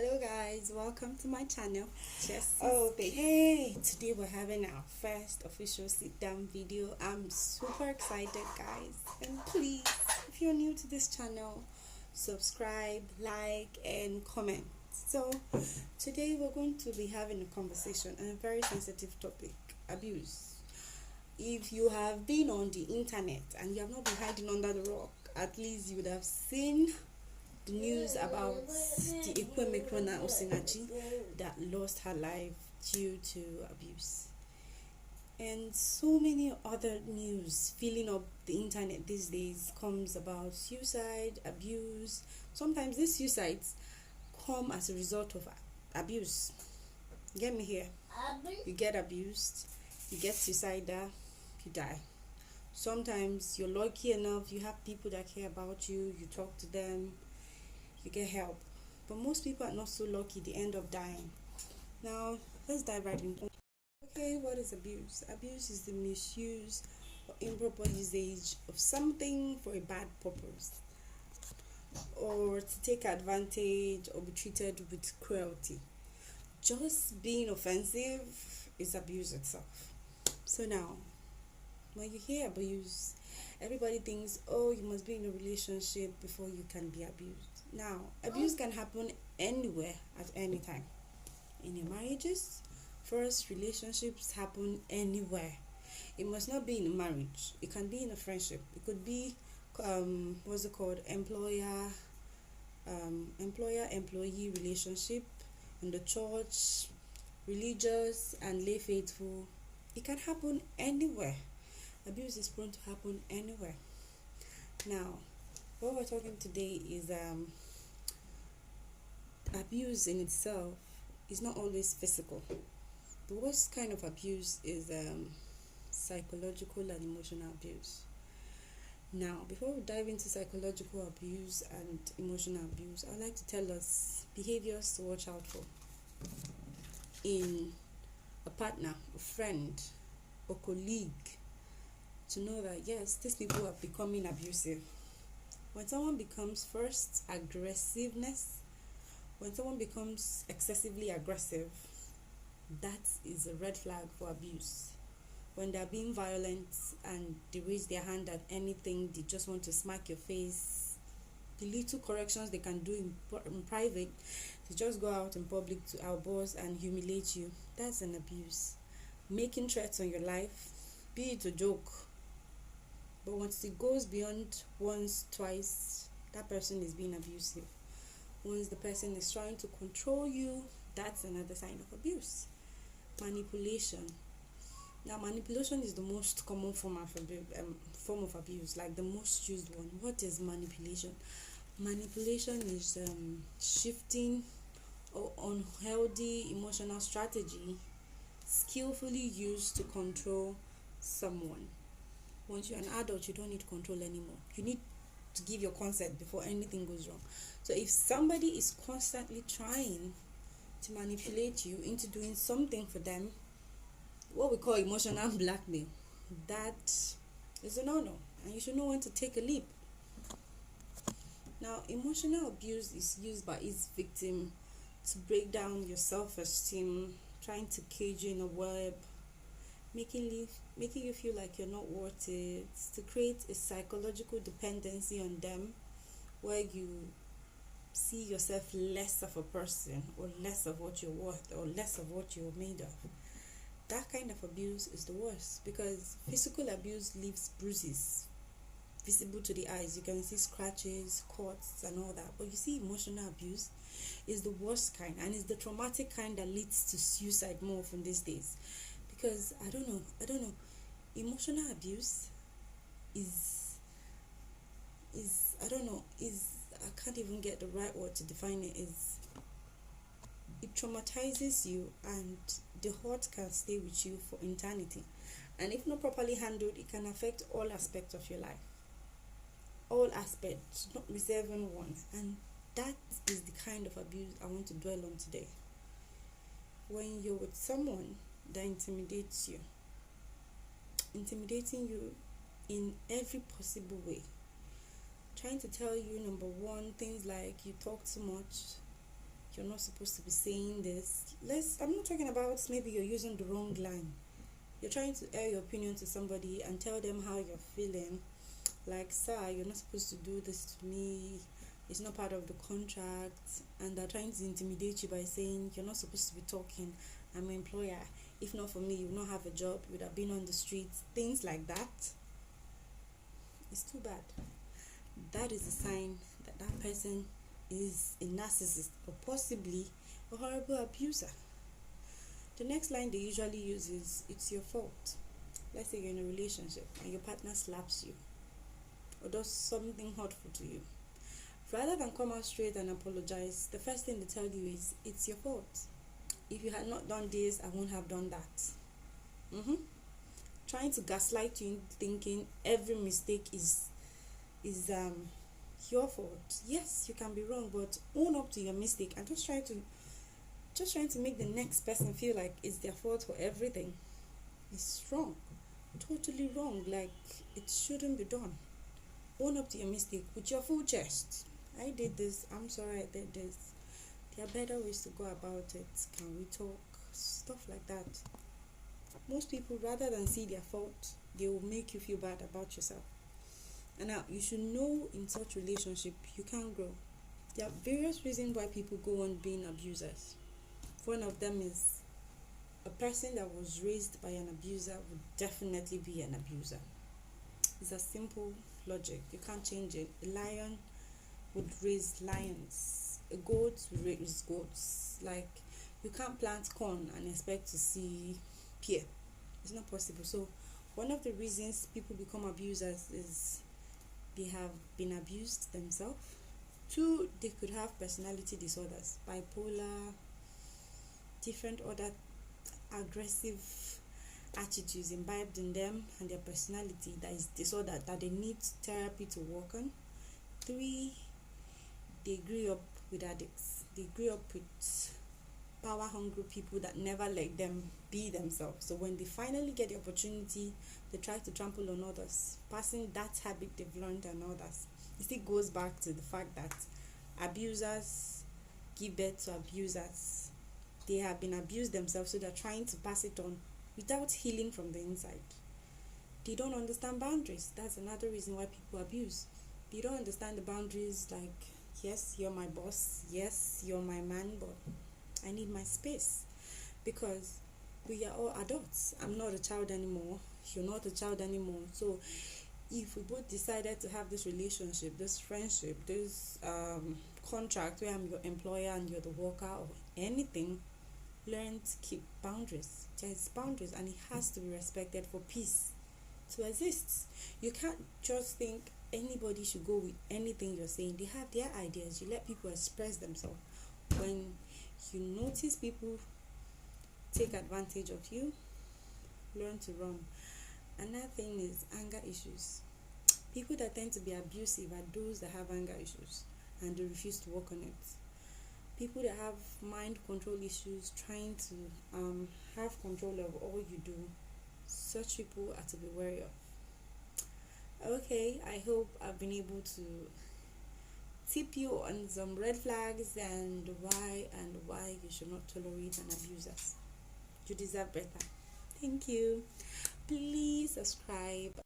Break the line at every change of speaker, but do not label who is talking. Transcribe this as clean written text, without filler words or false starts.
Hello guys, welcome to my channel.
Okay, today we're having our first official sit down video. I'm super excited, guys, and please, if you're new to this channel, subscribe, like, and comment. So today we're going to be having a conversation on a very sensitive topic: abuse. If you have been on the internet and you have not been hiding under the rock, at least you would have seen the news about the Ekwemekrona Osinachi that lost her life due to abuse. And so many other news filling up the internet these days comes about suicide, abuse. Sometimes these suicides come as a result of abuse. Get me here. You get abused, you get suicidal, you die. Sometimes you're lucky enough, you have people that care about you, you talk to them, you get help. But most people are not so lucky, they end up dying. Now, let's dive right into. Okay, what is abuse? Abuse is the misuse or improper usage of something for a bad purpose, or to take advantage or be treated with cruelty. Just being offensive is abuse itself. So now, when you hear abuse, everybody thinks, oh, you must be in a relationship before you can be abused. Now, abuse can happen anywhere at any time. In your marriages, first relationships happen anywhere. It must not be in a marriage. It can be in a friendship. It could be employer-employee relationship, in the church, religious and lay faithful. It can happen anywhere. Abuse is prone to happen anywhere. Now, what we're talking today is abuse in itself is not always physical. The worst kind of abuse is psychological and emotional abuse. Now, before we dive into psychological abuse and emotional abuse, I'd like to tell us behaviors to watch out for in a partner, a friend, or colleague, to know that yes, these people are becoming abusive. When someone becomes first aggressiveness, when someone becomes excessively aggressive, that is a red flag for abuse. When they're being violent and they raise their hand at anything, they just want to smack your face. The little corrections they can do in private, they just go out in public to outburst and humiliate you. That's an abuse. Making threats on your life, be it a joke, but once it goes beyond once, twice, that person is being abusive. Once the person is trying to control you, that's another sign of abuse. Manipulation. Now, manipulation is the most common form of abuse, like the most used one. What is manipulation? Manipulation is shifting or unhealthy emotional strategy skillfully used to control someone. Once you're an adult, you don't need control anymore. You need to give your consent before anything goes wrong. So if somebody is constantly trying to manipulate you into doing something for them, what we call emotional blackmail, that is a no-no, and you should know when to take a leap. Now, emotional abuse is used by its victim to break down your self-esteem, trying to cage you in a web, making you feel like you're not worth it, to create a psychological dependency on them, where you see yourself less of a person, or less of what you're worth, or less of what you're made of. That kind of abuse is the worst, because physical abuse leaves bruises visible to the eyes. You can see scratches, cuts, and all that. But you see, emotional abuse is the worst kind, and it's the traumatic kind that leads to suicide more often these days. Because I don't know, emotional abuse is I can't even get the right word to define it. It traumatizes you, and the hurt can stay with you for eternity. And if not properly handled, it can affect all aspects of your life. All aspects, not reserving ones. And that is the kind of abuse I want to dwell on today. When you're with someone that intimidating you in every possible way, trying to tell you, number one, things like you talk too much, you're not supposed to be saying this. I'm not talking about maybe you're using the wrong line. You're trying to air your opinion to somebody and tell them how you're feeling. Like, sir, you're not supposed to do this to me. It's not part of the contract. And they're trying to intimidate you by saying you're not supposed to be talking. I'm an employer. If not for me, you would not have a job. You would have been on the streets. Things like that. It's too bad. That is a sign that that person is a narcissist or possibly a horrible abuser. The next line they usually use is, it's your fault. Let's say you're in a relationship and your partner slaps you or does something hurtful to you. Rather than come out straight and apologize, the first thing they tell you is, it's your fault. If you had not done this, I won't have done that. Trying to gaslight you into thinking every mistake is your fault. Yes, you can be wrong, but own up to your mistake and just trying to make the next person feel like it's their fault for everything. It's wrong. Totally wrong. Like, it shouldn't be done. Own up to your mistake with your full chest. I did this. I'm sorry I did this. There are better ways to go about it. Can we talk? Stuff like that. Most people, rather than see their fault, they will make you feel bad about yourself. And now, you should know in such relationship, you can't grow. There are various reasons why people go on being abusers. One of them is a person that was raised by an abuser would definitely be an abuser. It's a simple logic. You can't change it. A lion would raise lions. A goat would raise goats. Like, you can't plant corn and expect to see pear. It's not possible. So one of the reasons people become abusers is they have been abused themselves. 2, they could have personality disorders, bipolar, different other aggressive attitudes imbibed in them and their personality that is disordered that they need therapy to work on. 3, they grew up with addicts. They grew up with power hungry people that never let them be themselves. So when they finally get the opportunity, they try to trample on others, passing that habit they've learned on others. It still goes back to the fact that abusers give birth to abusers. They have been abused themselves, so they're trying to pass it on without healing from the inside. They don't understand boundaries. That's another reason why people abuse. They don't understand the boundaries, like, yes, you're my boss, yes, you're my man, but I need my space. Because we are all adults. I'm not a child anymore. You're not a child anymore. So if we both decided to have this relationship, this friendship, this contract where I'm your employer and you're the worker or anything, learn to keep boundaries. There's boundaries and it has to be respected for peace to exist. You can't just think anybody should go with anything you're saying. They have their ideas. You let people express themselves. When you notice people take advantage of you, learn to run. Another thing is anger issues. People that tend to be abusive are those that have anger issues and they refuse to work on it. People that have mind control issues, trying to have control of all you do, such people are to be wary of. Okay, I hope I've been able to tip you on some red flags and why you should not tolerate an abuser. You deserve better. Thank you. Please subscribe